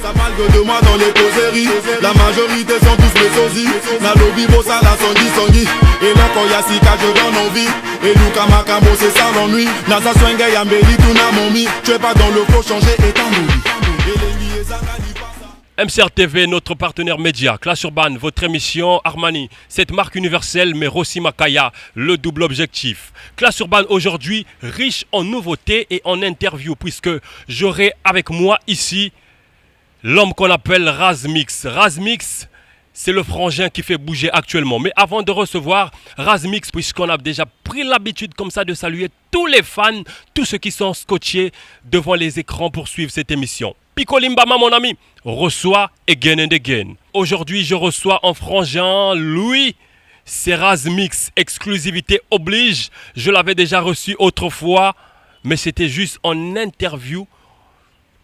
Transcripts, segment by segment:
Ça parle que de moi dans les causeries. La majorité sont tous mes sosies. Na lobby bossa la songi songi. Et là quand y'a Sika je donne envie. Et Luka Makamo c'est ça l'ennui. Nasa swenge yambeli tout na momi. Tu es pas dans le faux changer et t'en mourir. Et les liés Zagani passa. MCR TV, notre partenaire média, Clash Urban, votre émission Armani, cette marque universelle, mais Rossi Makaya, le double objectif. Clash Urban aujourd'hui, riche en nouveautés et en interviews, puisque j'aurai avec moi ici l'homme qu'on appelle Razmix. Razmix, c'est le frangin qui fait bouger actuellement. Mais avant de recevoir Razmix, puisqu'on a déjà pris l'habitude comme ça de saluer tous les fans, tous ceux qui sont scotchés devant les écrans pour suivre cette émission. Pico Limbama, mon ami, reçoit again and again. Aujourd'hui, je reçois en frangin Louis. C'est Razmix, exclusivité oblige. Je l'avais déjà reçu autrefois, mais c'était juste en interview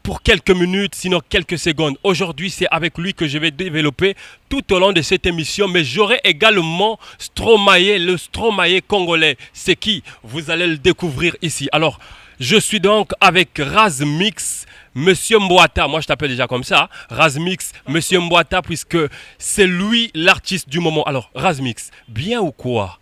pour quelques minutes, sinon quelques secondes. Aujourd'hui, c'est avec lui que je vais développer tout au long de cette émission. Mais j'aurai également Stromae, le Stromae congolais. C'est qui? Vous allez le découvrir ici. Alors, je suis donc avec Razmix, Monsieur Mbouata. Moi, je t'appelle déjà comme ça. Razmix, Monsieur Mbouata, puisque c'est lui l'artiste du moment. Alors, Razmix, bien ou quoi?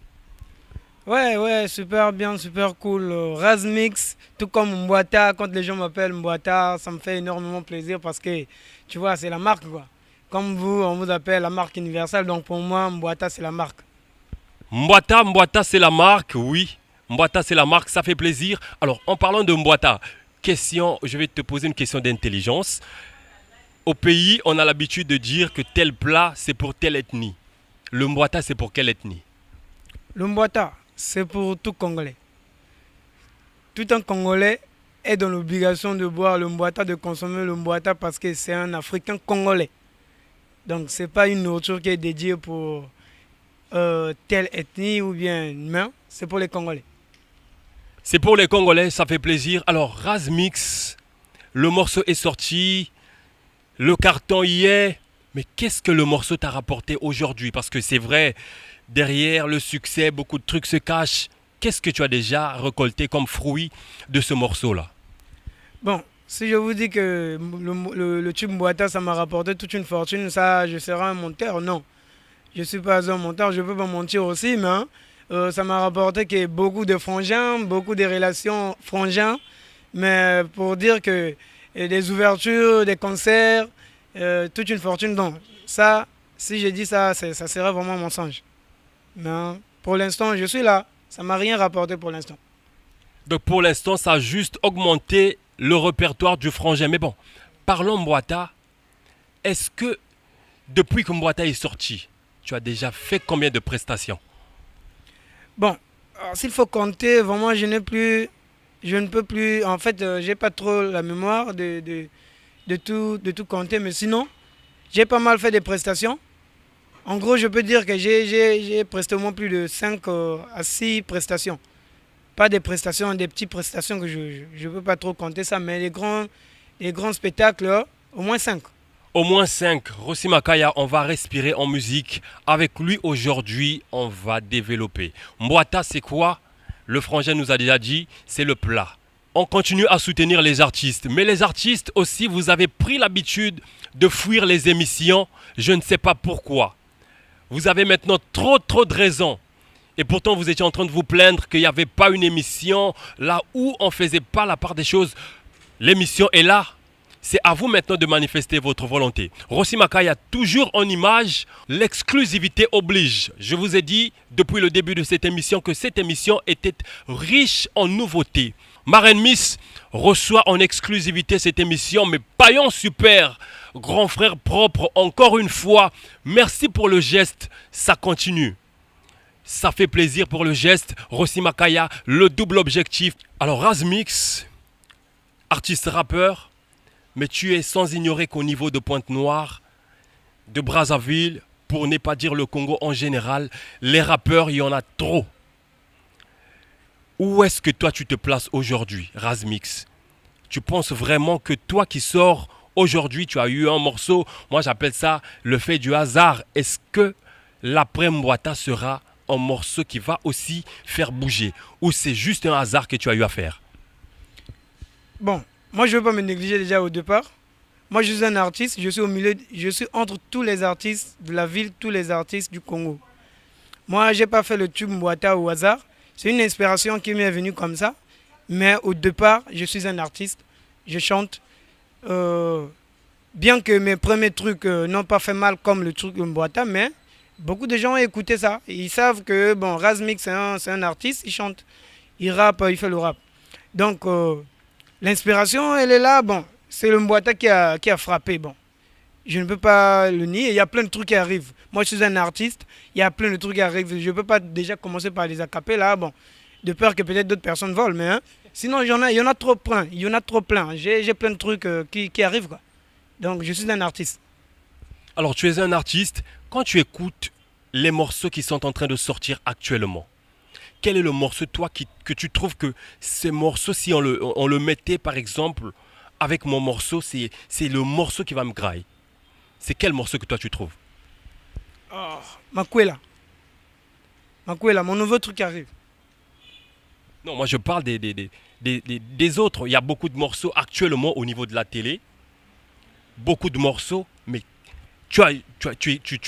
Ouais, super bien, super cool. Razmix, tout comme Mbouata, quand les gens m'appellent Mbouata, ça me fait énormément plaisir parce que, tu vois, c'est la marque, quoi. Comme vous, on vous appelle la marque universelle, donc pour moi, Mbouata, c'est la marque. Mbouata, c'est la marque, oui. Mbouata, c'est la marque, ça fait plaisir. Alors, en parlant de Mbouata, je vais te poser une question d'intelligence. Au pays, on a l'habitude de dire que tel plat, c'est pour telle ethnie. Le Mbouata, c'est pour quelle ethnie? Le Mbouata, c'est pour tout Congolais. Tout un Congolais est dans l'obligation de boire le Mbouata, de consommer le Mbouata parce que c'est un Africain congolais. Donc, ce n'est pas une nourriture qui est dédiée pour telle ethnie ou bien non, c'est pour les Congolais. C'est pour les Congolais, ça fait plaisir. Alors, Razmix, le morceau est sorti, le carton y est. Mais qu'est-ce que le morceau t'a rapporté aujourd'hui? Parce que c'est vrai, derrière le succès, beaucoup de trucs se cachent. Qu'est-ce que tu as déjà récolté comme fruit de ce morceau-là? Bon, si je vous dis que le tube Mbouata, ça m'a rapporté toute une fortune, ça, je serai un monteur? Non. Je ne suis pas un monteur, je peux pas mentir aussi, mais ça m'a rapporté que beaucoup de frangins, beaucoup de relations frangins. Mais pour dire que des ouvertures, des concerts, toute une fortune, donc ça, si je dis ça, ça serait vraiment un mensonge. Mais pour l'instant, je suis là. Ça ne m'a rien rapporté pour l'instant. Donc pour l'instant, ça a juste augmenté le répertoire du frangin. Mais bon, parlons Mbouata. Est-ce que depuis que Mbouata est sorti, tu as déjà fait combien de prestations? Bon, s'il faut compter, vraiment, je ne peux plus, en fait, j'ai pas trop la mémoire de tout compter, mais sinon, j'ai pas mal fait des prestations. En gros, je peux dire que j'ai presté au moins plus de 5 à 6 prestations. Pas des prestations, des petites prestations que je ne peux pas trop compter ça, mais les grands spectacles, au moins 5. Au moins 5. Rossi Makaya, on va respirer en musique. Avec lui aujourd'hui, on va développer. Mbouata, c'est quoi? Le frangin nous a déjà dit, c'est le plat. On continue à soutenir les artistes. Mais les artistes aussi, vous avez pris l'habitude de fuir les émissions. Je ne sais pas pourquoi. Vous avez maintenant trop de raisons. Et pourtant, vous étiez en train de vous plaindre qu'il n'y avait pas une émission là où on ne faisait pas la part des choses. L'émission est là. C'est à vous maintenant de manifester votre volonté. Rossi Makaya, toujours en image, l'exclusivité oblige. Je vous ai dit depuis le début de cette émission que cette émission était riche en nouveautés. Marraine Miss reçoit en exclusivité cette émission, mais Paillon Super, grand frère propre, encore une fois, merci pour le geste, ça continue. Ça fait plaisir pour le geste. Rossi Makaya, le double objectif. Alors Razmix, artiste rappeur, mais tu es sans ignorer qu'au niveau de Pointe-Noire, de Brazzaville, pour ne pas dire le Congo en général, les rappeurs, il y en a trop. Où est-ce que toi tu te places aujourd'hui, Razmix? Tu penses vraiment que toi qui sors aujourd'hui, tu as eu un morceau, moi j'appelle ça le fait du hasard. Est-ce que l'après Mbouata sera un morceau qui va aussi faire bouger? Ou c'est juste un hasard que tu as eu à faire? Bon, moi je ne veux pas me négliger déjà au départ. Moi, je suis un artiste, je suis au milieu, je suis entre tous les artistes de la ville, tous les artistes du Congo. Moi, je n'ai pas fait le tube Mbouata au hasard. C'est une inspiration qui m'est venue comme ça. Mais au départ, je suis un artiste, je chante. Bien que mes premiers trucs n'ont pas fait mal comme le truc Mbouata, mais beaucoup de gens ont écouté ça. Ils savent que bon, Razmik, c'est un artiste, il chante, il rappe, il fait le rap. Donc, l'inspiration, elle est là. Bon, c'est le Mbouata qui a frappé. Bon, je ne peux pas le nier. Il y a plein de trucs qui arrivent. Moi, je suis un artiste. Il y a plein de trucs qui arrivent. Je ne peux pas déjà commencer par les acapés là. Bon, de peur que peut-être d'autres personnes volent. Mais hein, sinon, il y en a trop plein. Il y en a trop plein. J'ai plein de trucs qui arrivent, quoi. Donc, je suis un artiste. Alors, tu es un artiste. Quand tu écoutes les morceaux qui sont en train de sortir actuellement, quel est le morceau, toi, que tu trouves que ce morceau, si on le mettait, par exemple, avec mon morceau, c'est le morceau qui va me grailler? C'est quel morceau que toi, tu trouves? Oh, Makwela. Makwela, mon nouveau truc qui arrive. Non, moi, je parle des autres. Il y a beaucoup de morceaux actuellement au niveau de la télé. Beaucoup de morceaux, mais tu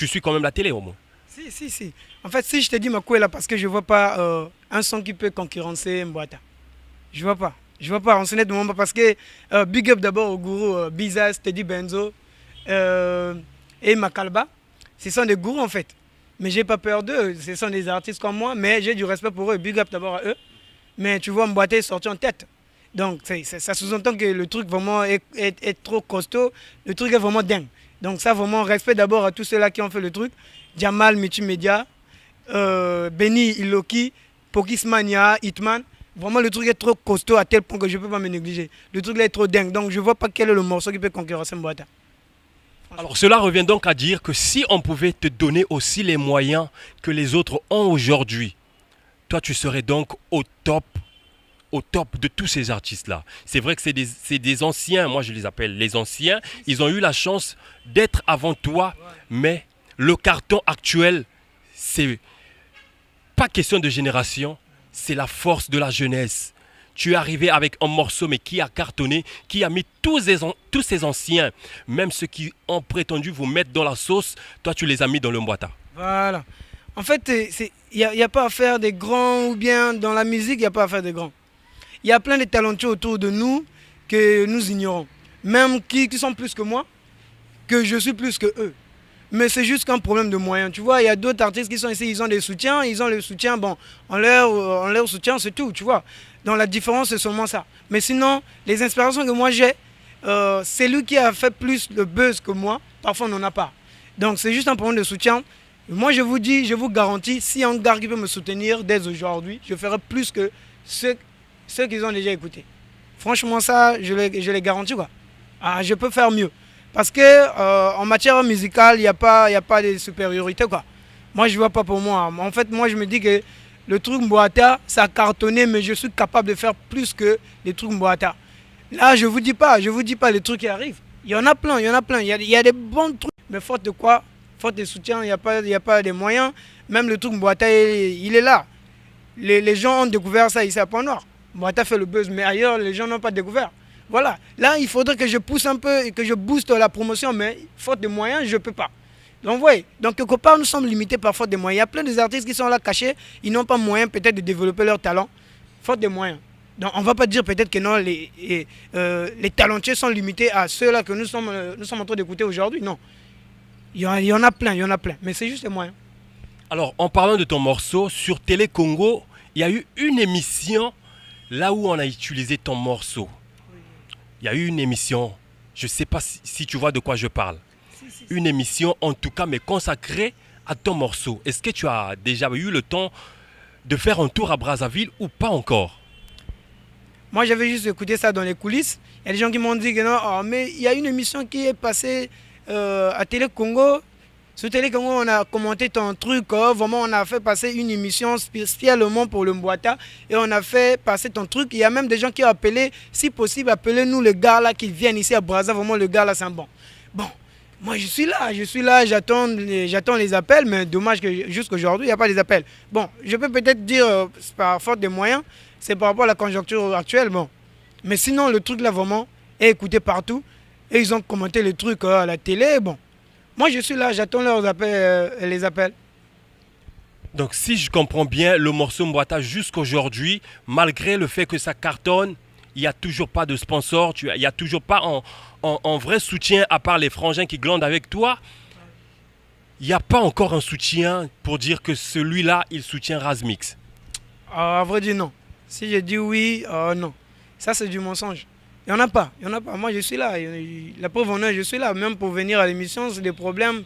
suis quand même la télé, au moins. Si. En fait, si je te dis Makwela, parce que je ne vois pas un son qui peut concurrencer Mbouata. Je ne vois pas. Je ne vois pas, honnêtement, parce que big up d'abord au gourou Biza, Steady Benzo et Makalba. Ce sont des gourous, en fait. Mais je n'ai pas peur d'eux. Ce sont des artistes comme moi, mais j'ai du respect pour eux. Big up d'abord à eux. Mais tu vois, Mbouata est sorti en tête. Donc, ça sous-entend que le truc vraiment est trop costaud. Le truc est vraiment dingue. Donc, ça, vraiment, respect d'abord à tous ceux-là qui ont fait le truc. Jamal Multimédia, Benny Iloki, Pokismania, Hitman. Vraiment, le truc est trop costaud à tel point que je ne peux pas me négliger. Le truc là est trop dingue. Donc, je ne vois pas quel est le morceau qui peut concurrencer Mbouata. Alors, cela revient donc à dire que si on pouvait te donner aussi les moyens que les autres ont aujourd'hui, toi, tu serais donc au top de tous ces artistes-là. C'est vrai que c'est des anciens, moi je les appelle les anciens, ils ont eu la chance d'être avant toi, mais le carton actuel, c'est pas question de génération, c'est la force de la jeunesse. Tu es arrivé avec un morceau, mais qui a cartonné, qui a mis tous ces anciens, même ceux qui ont prétendu vous mettre dans la sauce, toi tu les as mis dans le Mbouata. Voilà. En fait, il n'y a pas à faire des grands, ou bien dans la musique, il n'y a pas à faire des grands. Il y a plein de talentueux autour de nous que nous ignorons. Même qui sont plus que moi, que je suis plus que eux. Mais c'est juste qu'un problème de moyens. Tu vois, il y a d'autres artistes qui sont ici, ils ont des soutiens, ils ont le soutien, bon, on leur soutient, c'est tout, tu vois. Donc la différence, c'est seulement ça. Mais sinon, les inspirations que moi j'ai, c'est lui qui a fait plus de buzz que moi, parfois on n'en a pas. Donc c'est juste un problème de soutien. Moi, je vous dis, je vous garantis, si un gars qui peut me soutenir dès aujourd'hui, je ferai plus que ceux qu'ils ont déjà écoutés. Franchement, ça, je les garantis, quoi. Ah, je peux faire mieux. Parce que en matière musicale, il n'y a pas de supériorité, quoi. Moi, je ne vois pas pour moi. En fait, moi, je me dis que le truc Mbouata, ça a cartonné, mais je suis capable de faire plus que les trucs Mbouata. Là, je ne vous dis pas les trucs qui arrivent. Il y en a plein. Il y a des bons trucs. Mais faute de quoi? Faute de soutien, il n'y a pas de moyens. Même le truc Mbouata, il est là. Les gens ont découvert ça ici à Point-Noir. Mbouata fait le buzz, mais ailleurs, les gens n'ont pas découvert. Voilà. Là, il faudrait que je pousse un peu et que je booste la promotion, mais faute de moyens, je ne peux pas. Donc, voyez, donc quelque part, nous sommes limités par faute de moyens. Il y a plein d'artistes qui sont là cachés, ils n'ont pas moyen peut-être de développer leur talent, faute de moyens. Donc, on ne va pas dire peut-être que non, les talentueux sont limités à ceux-là que nous sommes en train d'écouter aujourd'hui. Non. Il y en a plein, mais c'est juste les moyens. Alors, en parlant de ton morceau, sur Télé Congo, il y a eu une émission là où on a utilisé ton morceau. Il y a eu une émission, je ne sais pas si tu vois de quoi je parle. Une émission, en tout cas, mais consacrée à ton morceau. Est-ce que tu as déjà eu le temps de faire un tour à Brazzaville ou pas encore? Moi, j'avais juste écouté ça dans les coulisses. Il y a des gens qui m'ont dit que non, oh, mais il y a une émission qui est passée à Télé Congo. Sur Télé Congo, on a commenté ton truc. Vraiment, on a fait passer une émission spécialement pour le Mbouata. Et on a fait passer ton truc. Il y a même des gens qui ont appelé, si possible, appelez-nous le gars là qui viennent ici à Brazzaville. Vraiment, le gars là, c'est un bon. Bon, moi, je suis là, j'attends les appels. Mais dommage que jusqu'aujourd'hui, il n'y a pas les appels. Bon, je peux peut-être dire, par faute de moyens, c'est par rapport à la conjoncture actuelle. Bon. Mais sinon, le truc là, vraiment, est écouté partout. Et ils ont commenté les trucs à la télé. Bon, moi je suis là, j'attends leurs appels, les appels. Donc si je comprends bien, le morceau Mbwata jusqu'aujourd'hui, malgré le fait que ça cartonne, il n'y a toujours pas de sponsor, il n'y a toujours pas un vrai soutien à part les frangins qui glandent avec toi. Il n'y a pas encore un soutien pour dire que celui-là, il soutient Razmix. À vrai dire, non. Si je dis oui, non. Ça, c'est du mensonge. Il n'y en a pas. Il y en a pas. Moi, je suis là. La preuve en est, je suis là. Même pour venir à l'émission, c'est des problèmes.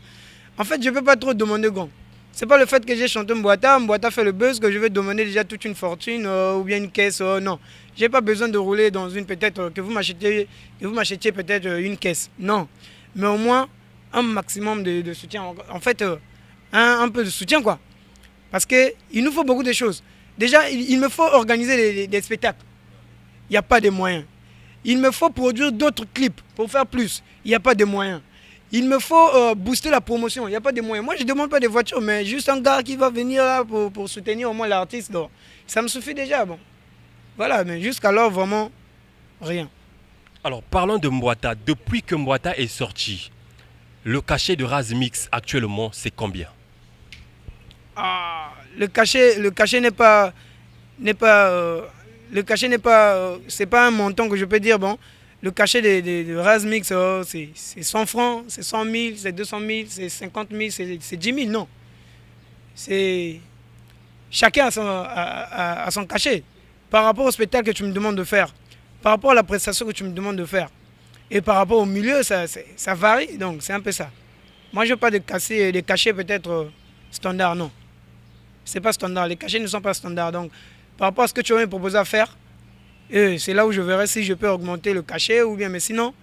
En fait, je ne peux pas trop demander gong. C'est pas le fait que j'ai chanté Mbwata fait le buzz, que je vais demander déjà toute une fortune ou bien une caisse. Non. Je n'ai pas besoin de rouler dans une peut-être, que vous m'achetiez peut-être une caisse. Non. Mais au moins, un maximum de soutien. En fait, un peu de soutien, quoi. Parce qu'il nous faut beaucoup de choses. Déjà, il me faut organiser des spectacles. Il n'y a pas de moyens. Il me faut produire d'autres clips pour faire plus. Il n'y a pas de moyens. Il me faut booster la promotion. Il n'y a pas de moyens. Moi, je ne demande pas de voitures, mais juste un gars qui va venir là pour soutenir au moins l'artiste. Ça me suffit déjà. Bon. Voilà, mais jusqu'alors, vraiment, rien. Alors, parlons de Mbwata. Depuis que Mbwata est sorti, le cachet de Razmix actuellement, c'est combien? Le cachet n'est pas, c'est pas un montant que je peux dire. Bon, le cachet de Razmix, c'est 100 francs, c'est 100 000, c'est 200 000, c'est 50 000, c'est 10 000. Non, c'est chacun a son cachet par rapport au spectacle que tu me demandes de faire, par rapport à la prestation que tu me demandes de faire, et par rapport au milieu, ça varie. Donc c'est un peu ça. Moi, je veux pas de cachets peut-être standard, non. C'est pas standard, les cachets ne sont pas standards. Donc, par rapport à ce que tu vas me proposer à faire, c'est là où je verrai si je peux augmenter le cachet ou bien. Mais sinon,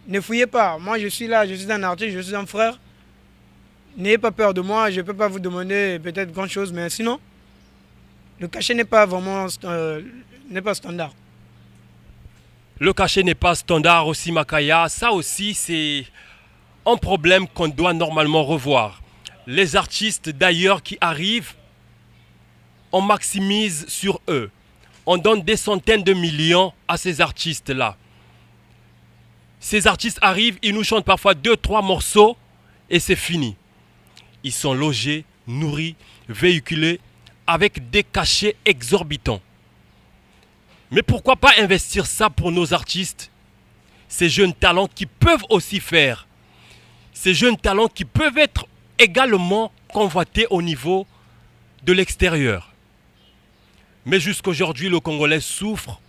ne fouillez pas. Moi, je suis là, je suis un artiste, je suis un frère. N'ayez pas peur de moi, je ne peux pas vous demander peut-être grand chose, mais sinon, le cachet n'est pas vraiment n'est pas standard. Le cachet n'est pas standard aussi, Makaya. Ça aussi, c'est un problème qu'on doit normalement revoir. Les artistes d'ailleurs qui arrivent, on maximise sur eux. On donne des centaines de millions à ces artistes-là. Ces artistes arrivent, ils nous chantent parfois 2-3 morceaux et c'est fini. Ils sont logés, nourris, véhiculés avec des cachets exorbitants. Mais pourquoi pas investir ça pour nos artistes? Ces jeunes talents qui peuvent aussi faire. Ces jeunes talents qui peuvent être également convoités au niveau de l'extérieur. Mais jusqu'aujourd'hui, le Congolais souffre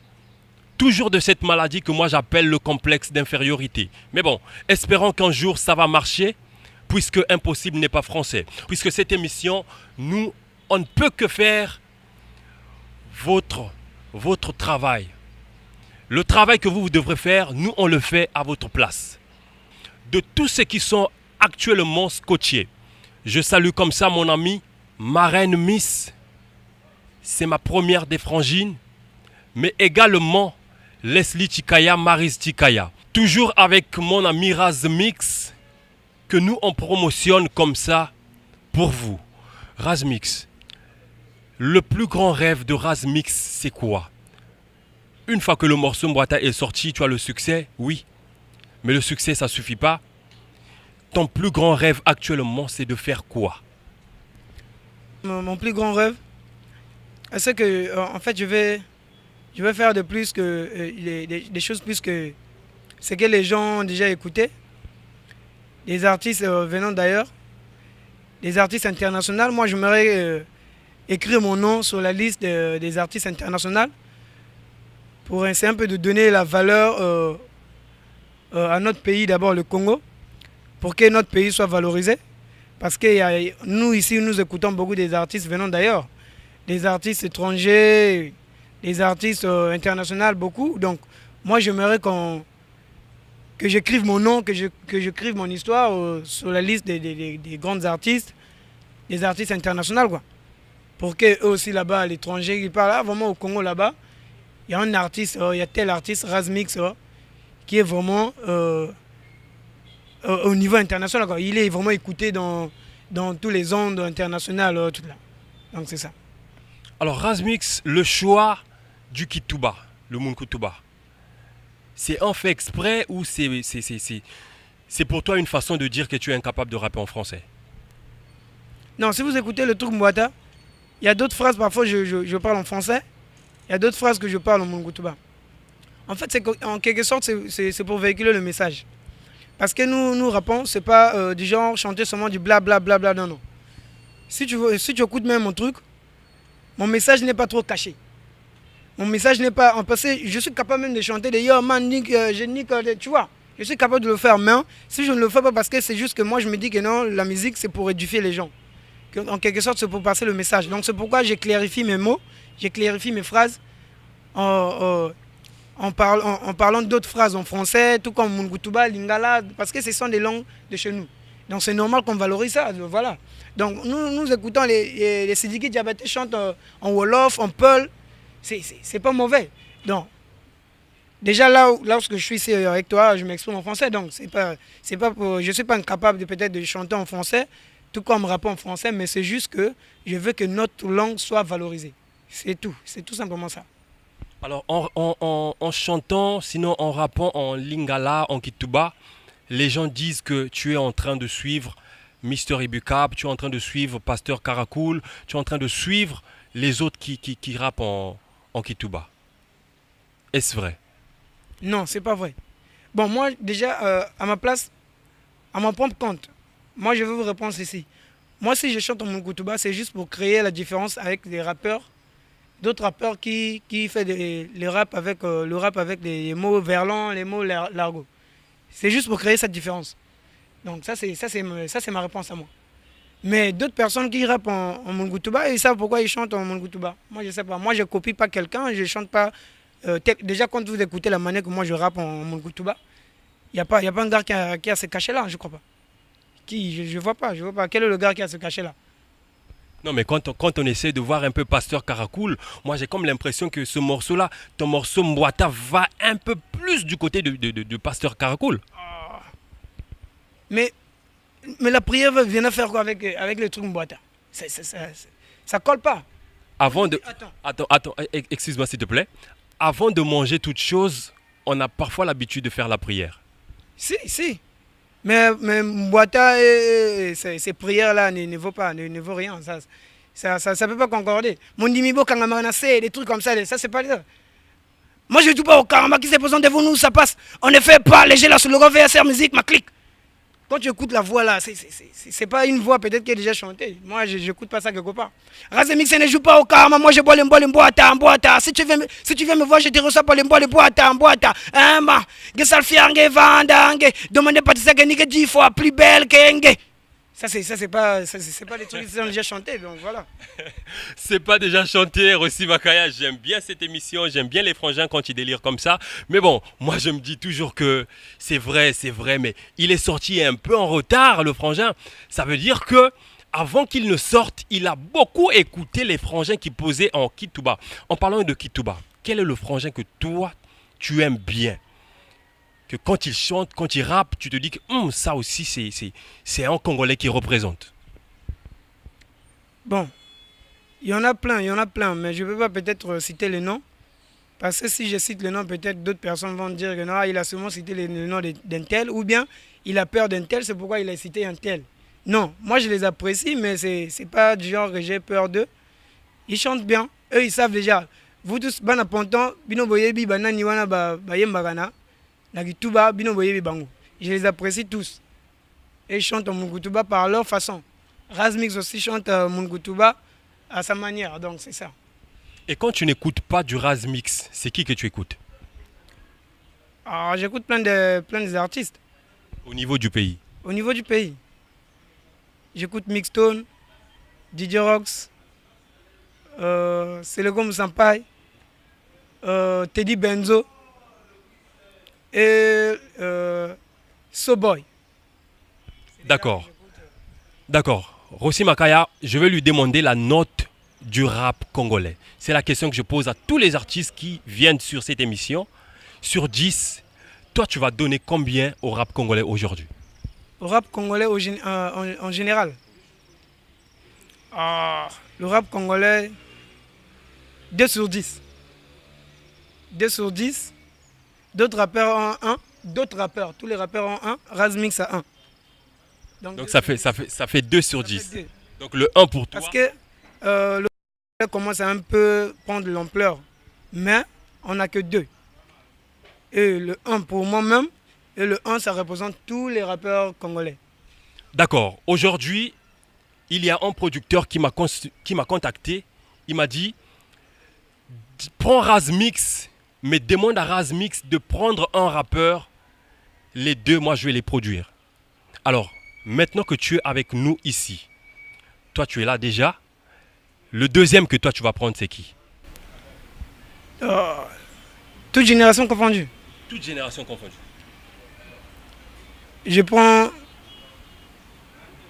toujours de cette maladie que moi j'appelle le complexe d'infériorité. Mais bon, espérons qu'un jour ça va marcher, puisque impossible n'est pas français. Puisque cette émission, nous, on ne peut que faire votre travail. Le travail que vous devrez faire, nous on le fait à votre place. De tous ceux qui sont actuellement scotchés, je salue comme ça mon ami, Marraine Miss, c'est ma première des frangines, mais également Leslie Tikaya, Maris Tikaya. Toujours avec mon ami Razmix, que nous on promotionne comme ça pour vous. Razmix, le plus grand rêve de Razmix, c'est quoi? Une fois que le morceau Mbwata est sorti, tu as le succès, oui. Mais le succès, ça ne suffit pas. Ton plus grand rêve actuellement, c'est de faire quoi? Mon plus grand rêve, c'est que, en fait, je vais faire de plus que des choses plus que ce que les gens ont déjà écouté. Des artistes venant d'ailleurs, des artistes internationaux. Moi, j'aimerais écrire mon nom sur la liste des artistes internationaux pour essayer un peu de donner la valeur à notre pays, d'abord le Congo, pour que notre pays soit valorisé. Parce que nous, ici, nous écoutons beaucoup des artistes venant d'ailleurs, des artistes étrangers, des artistes internationaux, beaucoup. Donc, moi, j'aimerais que j'écrive mon nom, que j'écrive mon histoire sur la liste des grands artistes, des artistes internationaux, quoi. Pour qu'eux aussi, là-bas, à l'étranger, ils parlent vraiment au Congo, là-bas, il y a un artiste, il y a tel artiste, Razmix, qui est vraiment au niveau international, quoi. Il est vraiment écouté dans tous les ondes internationales, tout là. Donc c'est ça. Alors Razmix, le choix du Kituba, le Munkutuba, C'est un fait exprès ou c'est pour toi une façon de dire que tu es incapable de rapper en français? Non, si vous écoutez le truc Mbouata, il y a d'autres phrases, parfois je parle en français, il y a d'autres phrases que je parle en Mungutouba. En fait, en quelque sorte, c'est pour véhiculer le message. Parce que nous rappons, c'est pas du genre chanter seulement du bla bla bla bla, non, non. Si tu écoutes même mon truc, mon message n'est pas trop caché. Mon message n'est pas... Parce que je suis capable même de chanter des yo man, nick, je nick, tu vois. Je suis capable de le faire, mais si je ne le fais pas parce que c'est juste que moi je me dis que non, la musique c'est pour édifier les gens. En quelque sorte, c'est pour passer le message. Donc c'est pourquoi j'ai clarifié mes mots, j'ai clarifié mes phrases en parlant d'autres phrases en français, tout comme Mungutouba, Lingala, parce que ce sont des langues de chez nous. Donc c'est normal qu'on valorise ça, voilà. Donc nous écoutons les Sidiki Diabaté chantent en Wolof, en Peul, c'est pas mauvais. Donc déjà là, lorsque je suis ici avec toi, je m'exprime en français, donc c'est pas pour, je suis pas incapable de peut-être de chanter en français, tout comme rapper en français, mais c'est juste que je veux que notre langue soit valorisée. C'est tout simplement ça. Alors en chantant, sinon en rappant en Lingala, en Kituba, les gens disent que tu es en train de suivre Mister Ibukab, tu es en train de suivre Pasteur Karakoul, tu es en train de suivre les autres qui rappent en Kituba. Est-ce vrai? Non, c'est pas vrai. Bon, moi, déjà, à ma place, à mon propre compte, moi, je vais vous répondre ceci. Moi, si je chante en Mungutouba, c'est juste pour créer la différence avec les rappeurs, d'autres rappeurs qui font le rap avec les mots verlan, les mots l'argot. C'est juste pour créer cette différence. Donc ça c'est ma réponse à moi. Mais d'autres personnes qui rappent en Mungutouba, ils savent pourquoi ils chantent en Mungutouba. Moi, je sais pas. Moi, je copie pas quelqu'un, je chante pas. Déjà, quand vous écoutez la manière que moi je rappe en Mungutouba, il n'y a pas un gars qui a ce cachet-là, je crois pas. Je vois pas. Quel est le gars qui a ce cachet-là? Non, mais quand on essaie de voir un peu Pasteur Karakoul, moi j'ai comme l'impression que ce morceau-là, ton morceau Mbouata, va un peu plus du côté de Pasteur Karakoul. Mais la prière vient faire quoi avec le truc Mbouata? Ça colle pas. Avant de... Attends, excuse-moi s'il te plaît. Avant de manger toute chose, on a parfois l'habitude de faire la prière. Si. Mais Mbouata, ces prières-là ne vaut pas, ne vaut rien. Ça peut pas concorder. Mon dimibo, kangamanase, des trucs comme ça, c'est pas ça. Moi, je ne joue pas au karma qui se présente devant nous, ça passe. On ne fait pas léger là sur le VSR musique, ma clique. Quand tu écoutes la voix là, c'est pas une voix peut-être qui est déjà chantée. Moi, je n'écoute pas ça quelque part. Razemix ne joue pas au karma, moi je bois le Mbouata. Si tu viens me voir, je te reçois pour le Mbouata. Hein, ma, que ça le fiangue, vandangue. Demandez pas de ça que ni que 10 fois plus belle que Ça, c'est pas des trucs qui sont déjà chantés, donc voilà. C'est pas déjà chanté, Rossi Makaya. J'aime bien cette émission, j'aime bien les frangins quand ils délirent comme ça. Mais bon, moi je me dis toujours que c'est vrai, mais il est sorti un peu en retard, le frangin. Ça veut dire que avant qu'il ne sorte, il a beaucoup écouté les frangins qui posaient en Kituba. En parlant de Kituba, quel est le frangin que toi, tu aimes bien? Que quand il chante, quand il rappe, tu te dis que ça aussi, c'est un Congolais qui représente. Bon, il y en a plein, mais je ne peux pas peut-être citer les noms. Parce que si je cite le nom, peut-être d'autres personnes vont dire que non, il a seulement cité le nom d'un tel, ou bien il a peur d'un tel, c'est pourquoi il a cité un tel. Non, moi je les apprécie, mais c'est pas du genre que j'ai peur d'eux. Ils chantent bien, eux ils savent déjà. Vous tous, bana ponton, bino boyebi, banani wana ba yembagana. Je les apprécie tous. Et ils chantent en Mungutouba par leur façon. Razmix aussi chante Mungutouba à sa manière, donc c'est ça. Et quand tu n'écoutes pas du Razmix, c'est qui que tu écoutes? Alors, j'écoute plein des artistes. Au niveau du pays? Au niveau du pays. J'écoute Mixstone, DJ Rox, Selegom Sampai, Teddy Benzo. Et Soboy. D'accord. Rossi Makaya, je vais lui demander la note du rap congolais. C'est la question que je pose à tous les artistes qui viennent sur cette émission. Sur 10, toi tu vas donner combien au rap congolais aujourd'hui? Au rap congolais en général? Le rap congolais, 2 sur 10. 2 sur 10. D'autres rappeurs ont un. D'autres rappeurs, tous les rappeurs ont un. Razmix a un. Donc ça fait 2 sur 10. Fait 2. Donc le 1 pour toi. Parce que le commence à un peu prendre de l'ampleur. Mais on n'a que 2. Et le 1 pour moi-même. Et le 1, ça représente tous les rappeurs congolais. D'accord. Aujourd'hui, il y a un producteur qui m'a contacté. Il m'a dit, prends Razmix, mais demande à Razmix de prendre un rappeur. Les 2, moi, je vais les produire. Alors, maintenant que tu es avec nous ici, toi, tu es là déjà. Le deuxième que toi, tu vas prendre, c'est qui? Toute génération confondue. Toute génération confondue. Je prends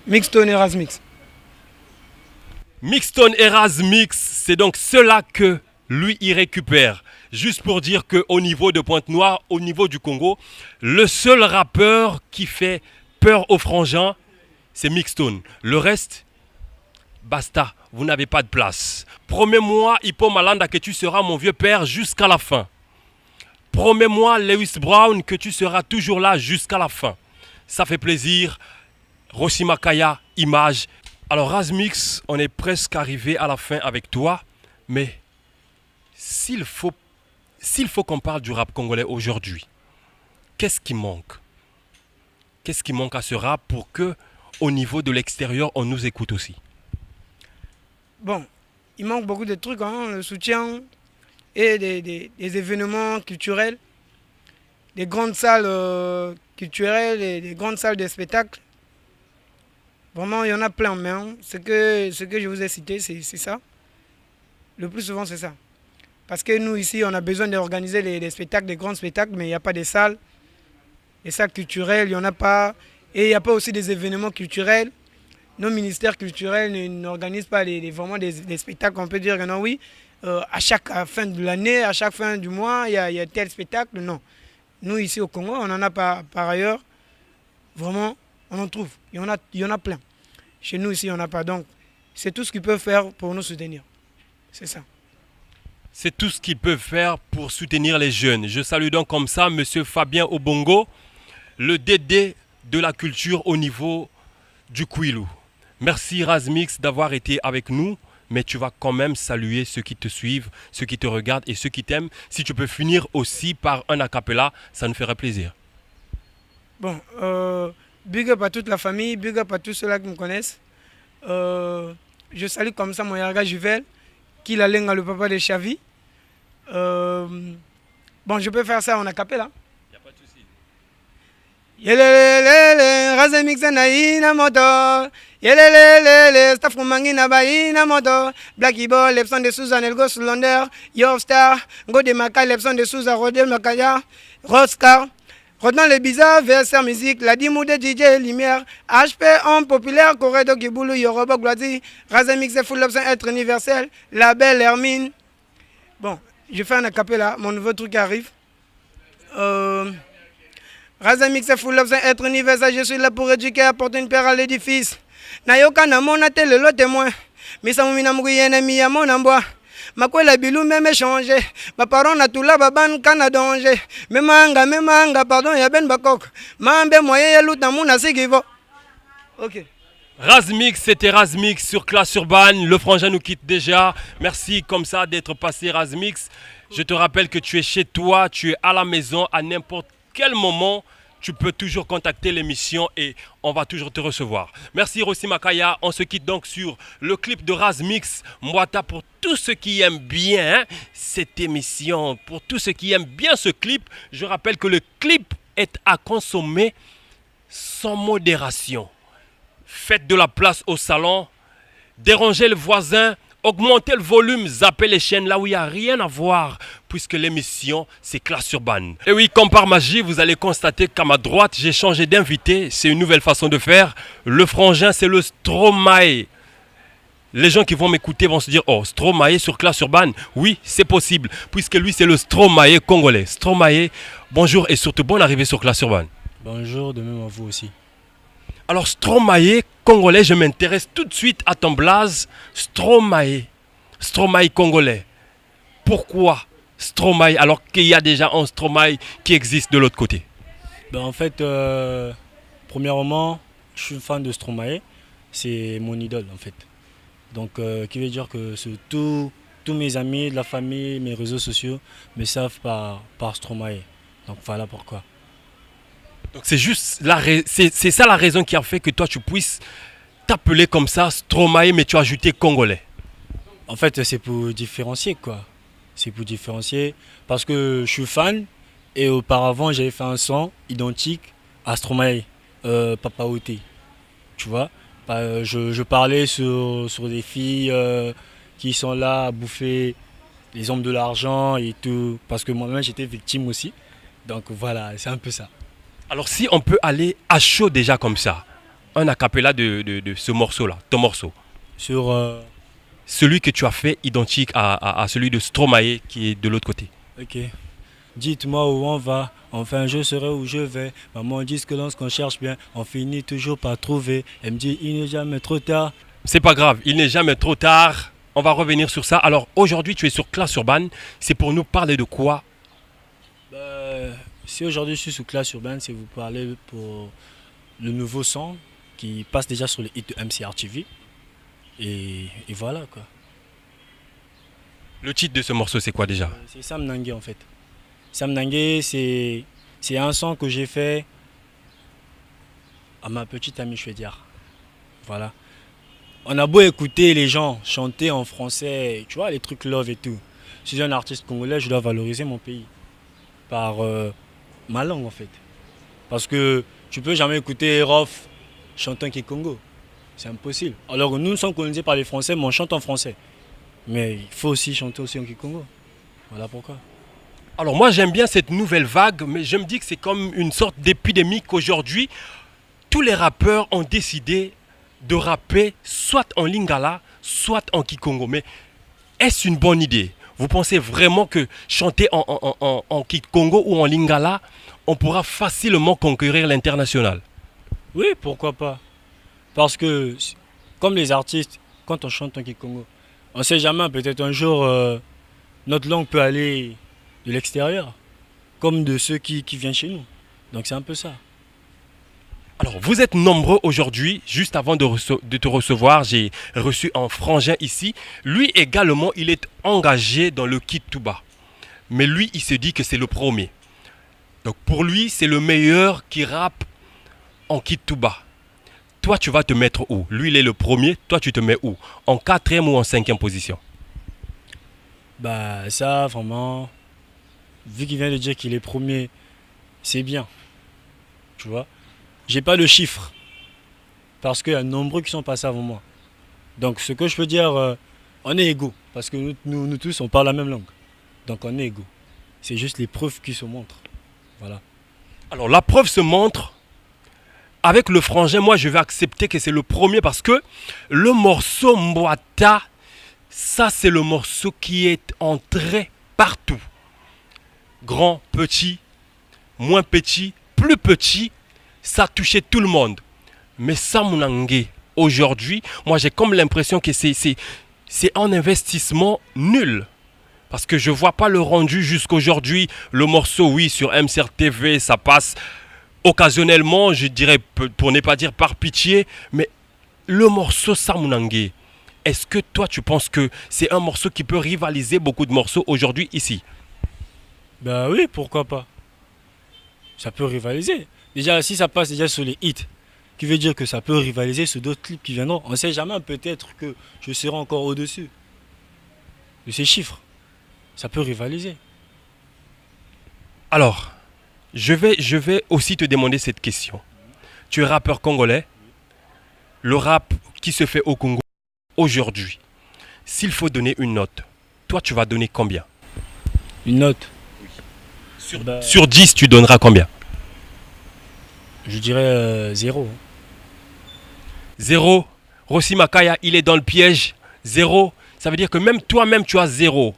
Mixtone et Razmix. Mixtone et Razmix, c'est donc cela que lui, il récupère. Juste pour dire qu'au niveau de Pointe-Noire, au niveau du Congo, le seul rappeur qui fait peur aux frangins, c'est Mixtone. Le reste, basta, vous n'avez pas de place. Promets-moi, Hippo Malanda, que tu seras mon vieux père jusqu'à la fin. Promets-moi, Lewis Brown, que tu seras toujours là jusqu'à la fin. Ça fait plaisir. Rossi Makaya, Image. Alors Razmix, on est presque arrivé à la fin avec toi. Mais s'il faut qu'on parle du rap congolais aujourd'hui, qu'est-ce qui manque? Qu'est-ce qui manque à ce rap pour que, au niveau de l'extérieur, on nous écoute aussi? Bon, il manque beaucoup de trucs, hein, le soutien et des événements culturels, des grandes salles culturelles et des grandes salles de spectacle. Vraiment, il y en a plein, mais hein, ce que je vous ai cité, c'est ça. Le plus souvent, c'est ça. Parce que nous, ici, on a besoin d'organiser les spectacles, des grands spectacles, mais il n'y a pas de salles. Les salles culturelles, il n'y en a pas. Et il n'y a pas aussi des événements culturels. Nos ministères culturels n'organisent pas vraiment des spectacles. On peut dire que non, oui, à chaque fin de l'année, à chaque fin du mois, il y a tel spectacle. Non. Nous, ici au Congo, on n'en a pas par ailleurs. Vraiment, on en trouve. Il y en a plein. Chez nous, ici, on n'en a pas. Donc, c'est tout ce qu'ils peuvent faire pour nous soutenir. C'est ça. C'est tout ce qu'ils peuvent faire pour soutenir les jeunes. Je salue donc comme ça M. Fabien Obongo, le DD de la culture au niveau du Kwilu. Merci Razmix d'avoir été avec nous, mais tu vas quand même saluer ceux qui te suivent, ceux qui te regardent et ceux qui t'aiment. Si tu peux finir aussi par un acapella, ça nous ferait plaisir. Bon, big up à toute la famille, big up à tous ceux-là qui me connaissent. Je salue comme ça mon Yarga Juvel, qui la lenga le papa de Chavi. Bon, je peux faire ça en acapella. Il n'y a pas de souci. Yelelelele, Razmix na moto. Yelelelele, staff kumangi na bayi na moto. Blacky Ball, Lepson de Souza, Nelgo Soulander. Yovstar, Ngo de Maka, Lepson de Souza, Rodel Makaya. Roscar. Retenons les bizarres, VSR Musique, la Dimou de DJ Lumière, HP Homme Populaire, Corredo Kiboulou, Yoroba Gloisi, Razmix et Full Option Être Universel, Label Hermine. Bon, je fais un acapella, mon nouveau truc arrive. Razmix et Full Option Être Universel, je suis là pour éduquer, apporter une pierre à l'édifice. Nayoka na mona tele le témoin, Misamina Mouyene Miya mon ambois. Makwela bilou même échangé. Ma parole na tout là baban kana danger. Memanga pardon ya ben bakok. Mambe moyen ya luta muna sigivo. OK. Razmix, c'était Razmix sur Classe Urbaine. Le frangin nous quitte déjà. Merci comme ça d'être passé Razmix. Je te rappelle que tu es chez toi, tu es à la maison à n'importe quel moment. Tu peux toujours contacter l'émission et on va toujours te recevoir. Merci Rossi Makaya. On se quitte donc sur le clip de Razmix Mwata pour tous ceux qui aiment bien cette émission, pour tous ceux qui aiment bien ce clip. Je rappelle que le clip est à consommer sans modération. Faites de la place au salon, dérangez le voisin, augmentez le volume, zappez les chaînes là où il n'y a rien à voir, puisque l'émission, c'est Classe Urbaine. Et oui, comme par magie, vous allez constater qu'à ma droite, j'ai changé d'invité. C'est une nouvelle façon de faire. Le frangin, c'est le Stromae. Les gens qui vont m'écouter vont se dire, oh, Stromae sur Classe Urbaine. Oui, c'est possible, puisque lui, c'est le Stromae congolais. Stromae, bonjour et surtout bonne arrivée sur Classe Urbaine. Bonjour, de même à vous aussi. Alors Stromae congolais, je m'intéresse tout de suite à ton blaze. Stromae congolais. Pourquoi Stromae alors qu'il y a déjà un Stromae qui existe de l'autre côté? Ben, en fait, premièrement, je suis fan de Stromae. C'est mon idole en fait. Donc, qui veut dire que tous mes amis, de la famille, mes réseaux sociaux me savent par Stromae. Donc voilà pourquoi. Donc c'est juste c'est ça la raison qui a fait que toi tu puisses t'appeler comme ça Stromae mais tu as ajouté congolais. En fait, c'est pour différencier quoi. C'est pour différencier parce que je suis fan et auparavant j'avais fait un son identique à Stromae, Papa Outé. Tu vois, je parlais sur des filles qui sont là à bouffer les hommes de l'argent et tout parce que moi-même j'étais victime aussi. Donc voilà, c'est un peu ça. Alors si on peut aller à chaud déjà comme ça, un acapella de ce morceau-là, ton morceau. Sur Celui que tu as fait identique à celui de Stromae qui est de l'autre côté. ok. Dites-moi où on va, enfin je serai où je vais. Maman dit que lorsqu'on cherche bien, on finit toujours par trouver. Elle me dit il n'est jamais trop tard. C'est pas grave, il n'est jamais trop tard. On va revenir sur ça. Alors aujourd'hui tu es sur Classe Urbaine, c'est pour nous parler de quoi? Si aujourd'hui je suis sous Classe Urbaine, c'est vous parler pour le nouveau son qui passe déjà sur les hits de MCR TV. Et voilà quoi. Le titre de ce morceau c'est quoi déjà? C'est Sam Nangé en fait. Sam Nangé, c'est un son que j'ai fait à ma petite amie, je vais dire. Voilà. On a beau écouter les gens chanter en français, tu vois, les trucs love et tout. Si je suis un artiste congolais, je dois valoriser mon pays par ma langue en fait. Parce que tu peux jamais écouter Rof chanter en Kikongo. C'est impossible. Alors que nous sommes colonisés par les Français, mais on chante en français. Mais il faut aussi chanter aussi en Kikongo. Voilà pourquoi. Alors moi j'aime bien cette nouvelle vague, mais je me dis que c'est comme une sorte d'épidémie qu'aujourd'hui, tous les rappeurs ont décidé de rapper soit en lingala, soit en kikongo. Mais est-ce une bonne idée? Vous pensez vraiment que chanter en kikongo ou en lingala, on pourra facilement conquérir l'international? Oui, pourquoi pas. Parce que, comme les artistes, quand on chante en Kikongo, on ne sait jamais, peut-être un jour, notre langue peut aller de l'extérieur, comme de ceux qui viennent chez nous. Donc c'est un peu ça. Alors vous êtes nombreux aujourd'hui, juste avant de te recevoir, j'ai reçu un frangin ici. Lui également, il est engagé dans le Kid Touba. Mais lui, il se dit que c'est le premier. Donc pour lui, c'est le meilleur qui rappe en Kid Touba. Toi, tu vas te mettre où? Lui, il est le premier. Toi, tu te mets où? En 4e ou en 5e position? Bah ça, vraiment, vu qu'il vient de dire qu'il est premier, c'est bien. Tu vois. J'ai pas le chiffre. Parce qu'il y a nombreux qui sont passés avant moi. Donc ce que je peux dire, on est égaux. Parce que nous tous, on parle la même langue. Donc on est égaux. C'est juste les preuves qui se montrent. Voilà. Alors la preuve se montre. Avec le frangin, moi je vais accepter que c'est le premier parce que le morceau Mboata, ça c'est le morceau qui est entré partout. Grand, petit, moins petit, plus petit, ça touchait tout le monde. Mais Sam Nangé, aujourd'hui, moi j'ai comme l'impression que c'est un investissement nul. Parce que je ne vois pas le rendu jusqu'aujourd'hui. Le morceau, oui, sur MCR TV, ça passe occasionnellement, je dirais, pour ne pas dire par pitié. Mais le morceau Sam Nangé, est-ce que toi, tu penses que c'est un morceau qui peut rivaliser beaucoup de morceaux aujourd'hui ici? Bah oui, pourquoi pas. Ça peut rivaliser. Déjà, si ça passe déjà sur les hits, qui veut dire que ça peut rivaliser sur d'autres clips qui viendront. On ne sait jamais, peut-être que je serai encore au-dessus de ces chiffres. Ça peut rivaliser. Alors, je vais aussi te demander cette question. Tu es rappeur congolais. Le rap qui se fait au Congo aujourd'hui, s'il faut donner une note, toi tu vas donner combien? Une note? Sur 10, tu donneras combien? Je dirais 0. 0. Rossi Makaya, il est dans le piège. 0. Ça veut dire que même toi-même, tu as 0.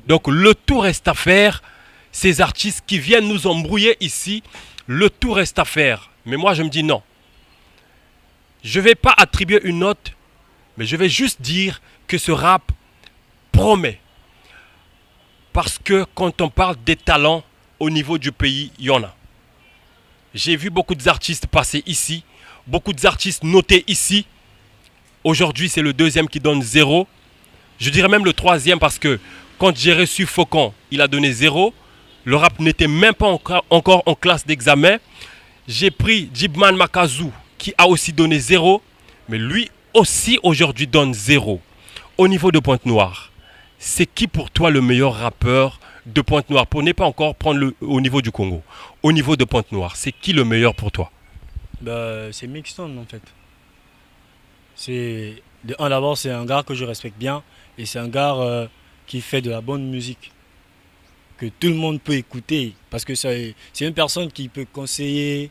Donc le tout reste à faire. Ces artistes qui viennent nous embrouiller ici, le tout reste à faire. Mais moi, je me dis non. Je ne vais pas attribuer une note, mais je vais juste dire que ce rap promet. Parce que quand on parle des talents au niveau du pays, il y en a. J'ai vu beaucoup d'artistes passer ici, beaucoup d'artistes notés ici. Aujourd'hui, c'est le deuxième qui donne 0. Je dirais même le troisième parce que quand j'ai reçu Faucon, il a donné 0. Le rap n'était même pas encore en classe d'examen. J'ai pris Djibman Makazu qui a aussi donné 0. Mais lui aussi aujourd'hui donne 0. Au niveau de Pointe-Noire, c'est qui pour toi le meilleur rappeur de Pointe-Noire? Pour ne pas encore prendre au niveau du Congo. Au niveau de Pointe-Noire, c'est qui le meilleur pour toi? C'est Mixton en fait. D'abord, c'est un gars que je respecte bien et c'est un gars qui fait de la bonne musique que tout le monde peut écouter parce que c'est une personne qui peut conseiller,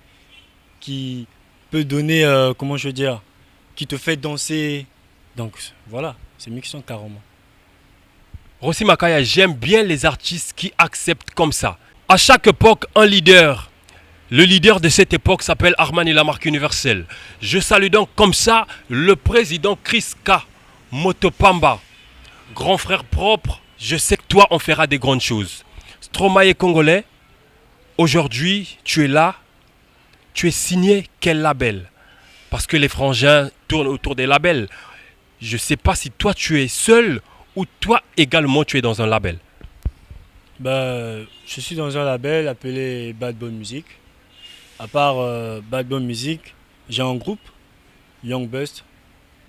qui peut donner, comment je veux dire, qui te fait danser. Donc voilà, c'est Mixton carrément. Rossi Makaya, j'aime bien les artistes qui acceptent comme ça. À chaque époque, un leader. Le leader de cette époque s'appelle Armani la marque universelle. Je salue donc comme ça le président Chris K. Motopamba. Grand frère propre, je sais que toi on fera des grandes choses. Stromae congolais, aujourd'hui tu es là, tu es signé quel label? Parce que les frangins tournent autour des labels. Je ne sais pas si toi tu es seul ou toi également tu es dans un label. Je suis dans un label appelé Bad Boy Music. À part Bad Boy Music, j'ai un groupe, Young Bust.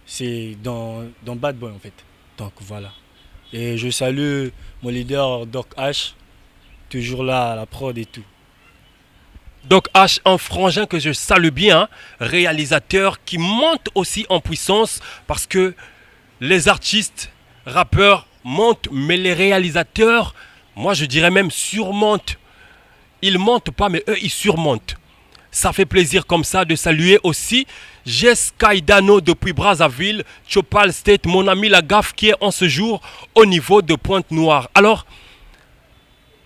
C'est dans Bad Boy en fait. Donc voilà. Et je salue mon leader Doc H, toujours là à la prod et tout. Doc H, un frangin que je salue bien, réalisateur qui monte aussi en puissance parce que les artistes, rappeurs montent, mais les réalisateurs, moi je dirais même surmontent. Ils montent pas, mais eux ils surmontent. Ça fait plaisir comme ça de saluer aussi Jess Kaidano depuis Brazzaville, Chopal State, mon ami la gaffe qui est en ce jour au niveau de Pointe-Noire. Alors,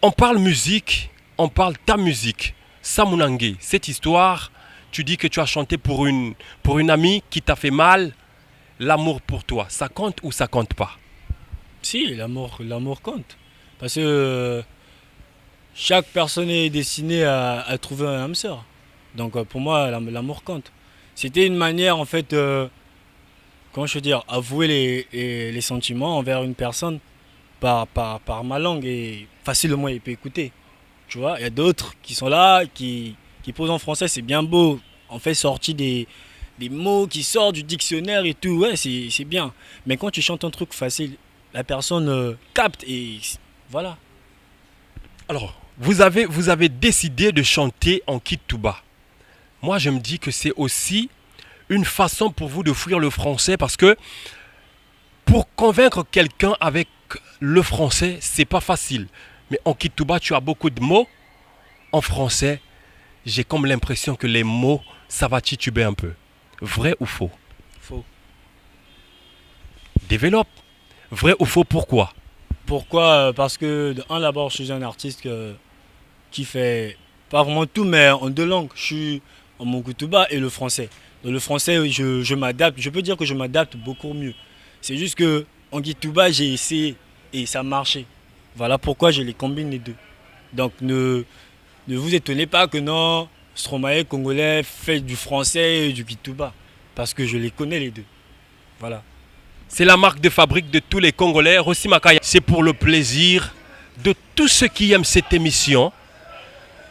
on parle musique, on parle ta musique. Samunangé, cette histoire, tu dis que tu as chanté pour une amie qui t'a fait mal. L'amour pour toi, ça compte ou ça compte pas? Si, l'amour compte. Parce que chaque personne est destinée à trouver un âme sœur. Donc pour moi, l'amour compte. C'était une manière, en fait, comment je veux dire, avouer les sentiments envers une personne par ma langue et facilement il peut écouter. Tu vois, il y a d'autres qui sont là, qui posent en français, c'est bien beau. On fait sortir des mots qui sortent du dictionnaire et tout, ouais, c'est bien. Mais quand tu chantes un truc facile, la personne capte et voilà. Alors, vous avez décidé de chanter en Kituba. Moi, je me dis que c'est aussi une façon pour vous de fuir le français parce que pour convaincre quelqu'un avec le français, c'est pas facile. Mais en Kituba, tu as beaucoup de mots. En français, j'ai comme l'impression que les mots, ça va tituber un peu. Vrai ou faux? Faux. Développe. Vrai ou faux, pourquoi? Pourquoi? Parce que, d'abord, je suis un artiste qui fait pas vraiment tout, mais en deux langues. Je suis en Mongkutuba et le français. Dans le français, je m'adapte. Je peux dire que je m'adapte beaucoup mieux. C'est juste que en Kituba, j'ai essayé et ça marchait. Voilà pourquoi je les combine les deux. Donc ne vous étonnez pas que non, Stromae congolais fait du français et du Kituba. Parce que je les connais les deux. Voilà. C'est la marque de fabrique de tous les Congolais. Rossi Makaya, c'est pour le plaisir de tous ceux qui aiment cette émission.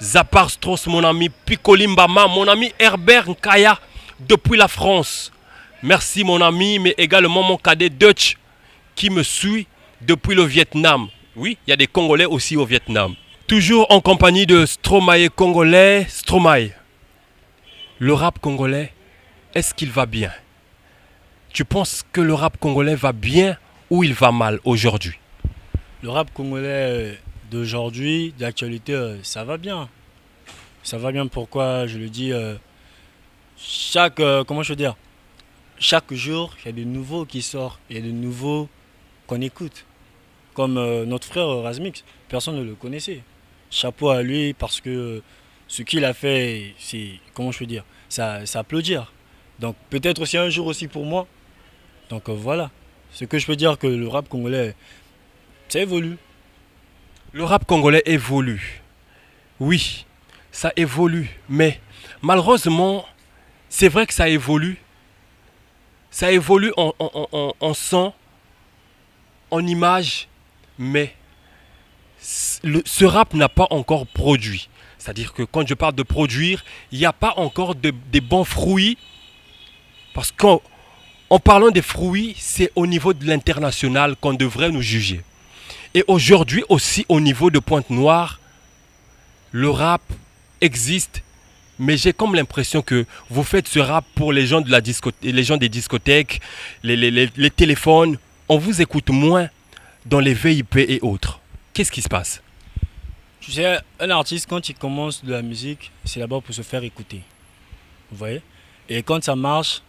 Zapar Strauss, mon ami Piccoli Mbama, mon ami Herbert Nkaya, depuis la France. Merci mon ami, mais également mon cadet Dutch qui me suit depuis le Vietnam. Oui, il y a des Congolais aussi au Vietnam. Toujours en compagnie de Stromae congolais. Stromae, le rap congolais, est-ce qu'il va bien? Tu penses que le rap congolais va bien ou il va mal aujourd'hui? Le rap congolais d'aujourd'hui, d'actualité, ça va bien. Ça va bien, pourquoi je le dis comment je veux dire, chaque jour, il y a de nouveaux qui sortent, il y a de nouveaux qu'on écoute. Comme notre frère Razmix, personne ne le connaissait. Chapeau à lui parce que ce qu'il a fait, c'est, comment je veux dire, ça applaudir. Donc peut-être aussi un jour aussi pour moi. Donc voilà. Ce que je peux dire que le rap congolais, ça évolue. Le rap congolais évolue. Oui, ça évolue. Mais malheureusement, c'est vrai que ça évolue. Ça évolue en son, en image. Mais ce rap n'a pas encore produit. C'est-à-dire que quand je parle de produire, il n'y a pas encore des bons fruits. Parce qu'en parlant des fruits, c'est au niveau de l'international qu'on devrait nous juger. Et aujourd'hui aussi au niveau de Pointe-Noire, le rap existe, mais j'ai comme l'impression que vous faites ce rap pour les gens, les gens des discothèques, les téléphones. On vous écoute moins dans les VIP et autres. Qu'est-ce qui se passe? Tu sais, un artiste, quand il commence de la musique, c'est d'abord pour se faire écouter. Vous voyez? Et quand ça marche,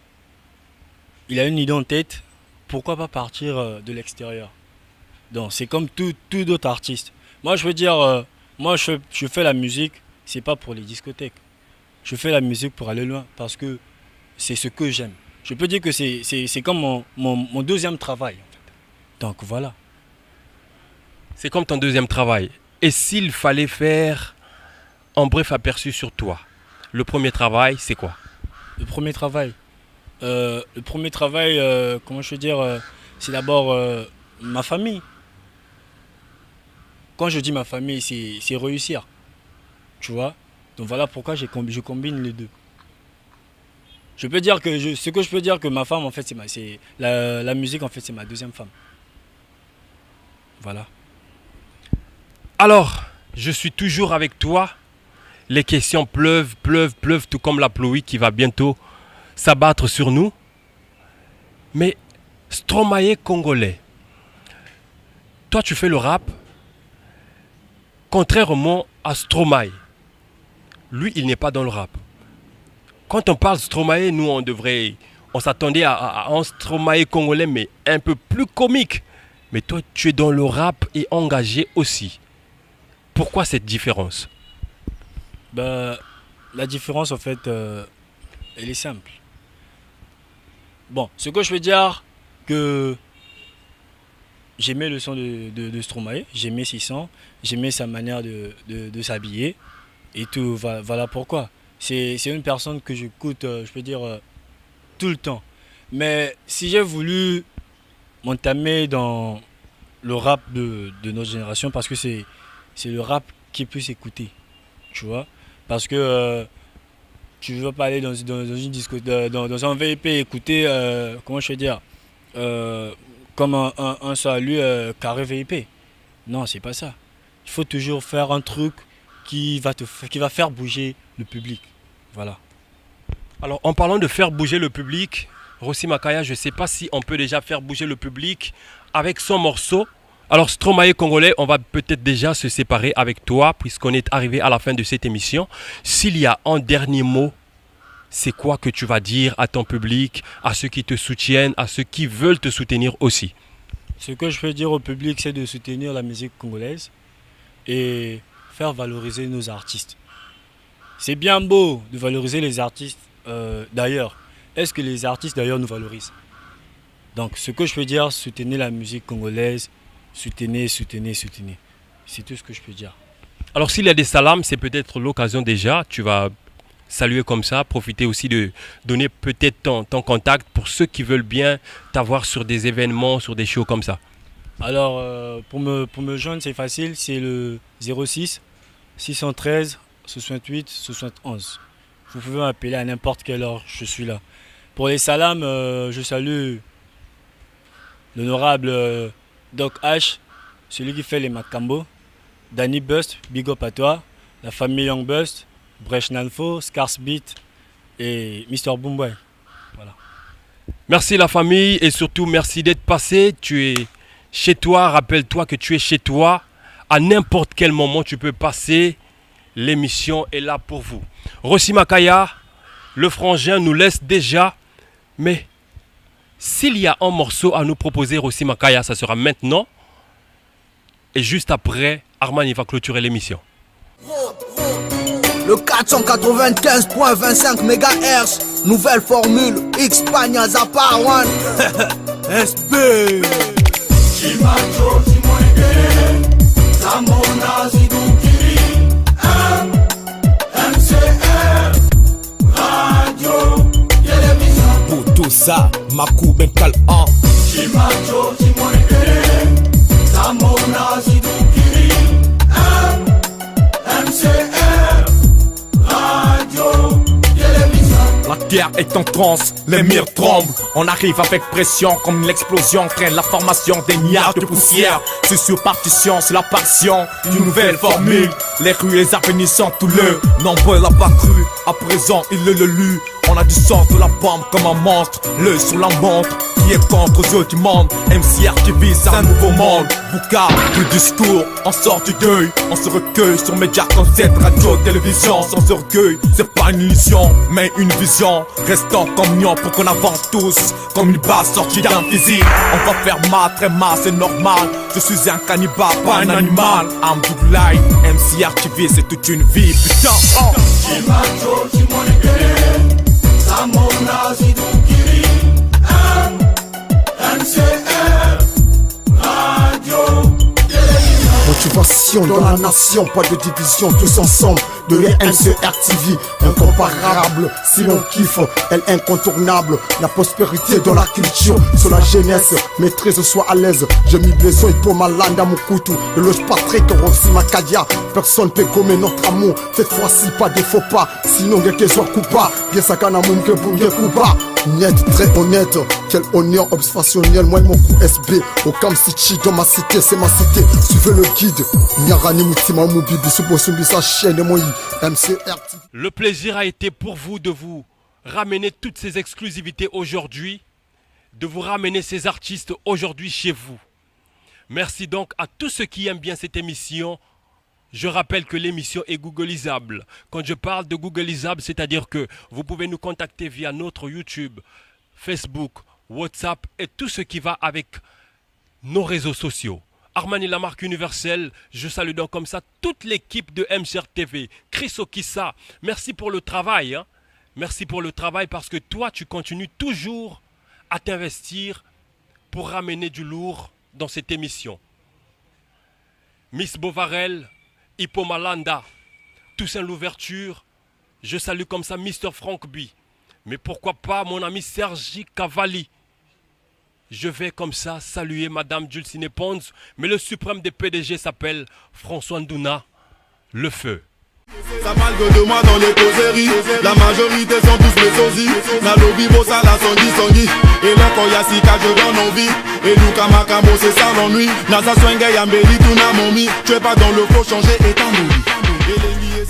il a une idée en tête, pourquoi pas partir de l'extérieur? Donc c'est comme tout d'autres artistes. Moi je veux dire, moi je fais la musique, c'est pas pour les discothèques. Je fais la musique pour aller loin parce que c'est ce que j'aime. Je peux dire que c'est comme mon deuxième travail en fait. Donc voilà. C'est comme ton deuxième travail. Et s'il fallait faire un bref aperçu sur toi, le premier travail c'est quoi? Le premier travail, comment je veux dire, c'est d'abord ma famille. Quand je dis ma famille, c'est réussir. Tu vois? Donc voilà pourquoi je combine les deux. Je peux dire que ce que je peux dire que ma femme en fait c'est la musique en fait c'est ma deuxième femme. Voilà. Alors, je suis toujours avec toi. Les questions pleuvent, tout comme la pluie qui va bientôt s'abattre sur nous. Mais Stromae congolais, toi tu fais le rap, contrairement à Stromae. Lui, il n'est pas dans le rap. Quand on parle Stromae, nous on s'attendait à un Stromae congolais, mais un peu plus comique. Mais toi, tu es dans le rap et engagé aussi. Pourquoi cette différence? La différence en fait, elle est simple. Bon, ce que je veux dire, que j'aimais le son de Stromae, j'aimais ses sons, j'aimais sa manière de s'habiller et tout. Voilà pourquoi. C'est une personne que j'écoute, je peux dire, tout le temps. Mais si j'ai voulu m'entamer dans le rap de notre génération, parce que c'est le rap qui est plus écouté, tu vois. Parce que tu ne veux pas aller dans une disco, dans un VIP écouter, comment je vais dire, comme un salut carré VIP. Non, c'est pas ça. Il faut toujours faire un truc qui va faire bouger le public. Voilà. Alors, en parlant de faire bouger le public, Rossi Makaya, je ne sais pas si on peut déjà faire bouger le public avec son morceau. Alors, Stromae congolais, on va peut-être déjà se séparer avec toi puisqu'on est arrivé à la fin de cette émission. S'il y a un dernier mot, c'est quoi que tu vas dire à ton public, à ceux qui te soutiennent, à ceux qui veulent te soutenir aussi? Ce que je peux dire au public, c'est de soutenir la musique congolaise et faire valoriser nos artistes. C'est bien beau de valoriser les artistes d'ailleurs. Est-ce que les artistes d'ailleurs nous valorisent? Donc, ce que je peux dire, soutenez la musique congolaise. Soutenez. C'est tout ce que je peux dire. Alors s'il y a des salams, c'est peut-être l'occasion déjà. Tu vas saluer comme ça, profiter aussi de donner peut-être ton contact pour ceux qui veulent bien t'avoir sur des événements, sur des shows comme ça. Alors pour me joindre, c'est facile, c'est le 06 613 68 71. Vous pouvez m'appeler à n'importe quelle heure, je suis là. Pour les salams, je salue l'honorable Doc H, celui qui fait les Macambo, Danny Bust, big up à toi, la famille Young Bust, Brech Nanfo, Scars Beat et Mr. Boomboy. Voilà. Merci la famille et surtout merci d'être passé. Tu es chez toi, rappelle-toi que tu es chez toi. À n'importe quel moment tu peux passer. L'émission est là pour vous. Rossi Makaya, le frangin nous laisse déjà, mais s'il y a un morceau à nous proposer, Rossi Makaya, ça sera maintenant. Et juste après, Armani va clôturer l'émission. Le 495.25 MHz, nouvelle formule, X-Pagna Zaparwan. SB. Samona Zidukiri, MCR, radio, télévision. Pour tout ça, Makou Ben Kal'an. Chimacho, Chimonekere, Samona Zidukiri, MCR, radio, télévision. La terre est en transe, les murs tremblent. On arrive avec pression comme l'explosion traîne la formation des milliards de poussière. C'est sur partition, c'est l'apparition d'une nouvelle formule. Les rues et les avenues sont tout le nombreux l'a pas cru, à présent il le lu. On a du sang de la bombe comme un monstre, l'œil sur la montre, qui est contre ceux du monde. MCR qui vise un nouveau monde. Bouka, plus de discours, on sort du deuil. On se recueille sur médias comme cette radio, télévision. Sans orgueil, c'est pas une illusion, mais une vision. Restons en communion pour qu'on avance tous, comme une base sortie d'un physique. On va faire mal, très mal, c'est normal. Je suis un cannibale, pas un animal. I'm good light, MCR TV, c'est toute une vie, putain. Oh. Chimacho, Chimonekere, Samona Zidukiri, MCR, radio, télévision. Motivation dans la nation, pas de division, tous ensemble. De l'MCR TV, incomparable. Si l'on kiffe, elle incontournable. La prospérité dans la culture, sur la jeunesse, maîtrise, sois à l'aise. J'ai mis besoin pour ma lande à mon couteau. Le loge Patrick, Rossi Makadia. Personne peut gommer notre amour. Cette fois-ci, pas de faux pas. Sinon, il y a que soit coupa. Bien ça qu'un amour que vous ne coupa. Net, très honnête. Quel honneur obsessionnel. Moi, mon coup SB. Au Camp City, dans ma cité, c'est ma cité. Suivez le guide. Nyarani Moutima Moubibi, Subosumbi, sa chaîne, moi. MCR. Le plaisir a été pour vous de vous ramener toutes ces exclusivités aujourd'hui, de vous ramener ces artistes aujourd'hui chez vous. Merci donc à tous ceux qui aiment bien cette émission. Je rappelle que l'émission est googlisable. Quand je parle de googlisable, c'est-à-dire que vous pouvez nous contacter via notre YouTube, Facebook, WhatsApp et tout ce qui va avec nos réseaux sociaux. Armani, la marque universelle, je salue donc comme ça toute l'équipe de MCR TV. Chris Okissa, merci pour le travail. Hein. Merci pour le travail parce que toi, tu continues toujours à t'investir pour ramener du lourd dans cette émission. Miss Bovarel, Hippo Malanda, Toussaint Louverture, je salue comme ça Mr. Frank B. Mais pourquoi pas mon ami Sergi Cavalli. Je vais comme ça saluer Madame Dulcinée Pons, mais le suprême des PDG s'appelle François Ndouna, le feu. Ça parle que de moi dans les causeries. La majorité sont tous mes sosies. Nalobi Bossa la Songi Songi. Et là quand y'a Sika je donne envie. Et Luka Makamo c'est ça l'ennui. Nasa Swenge Yambeli Tuna Momi. Tu es pas dans le faux changer et t'en Et les liés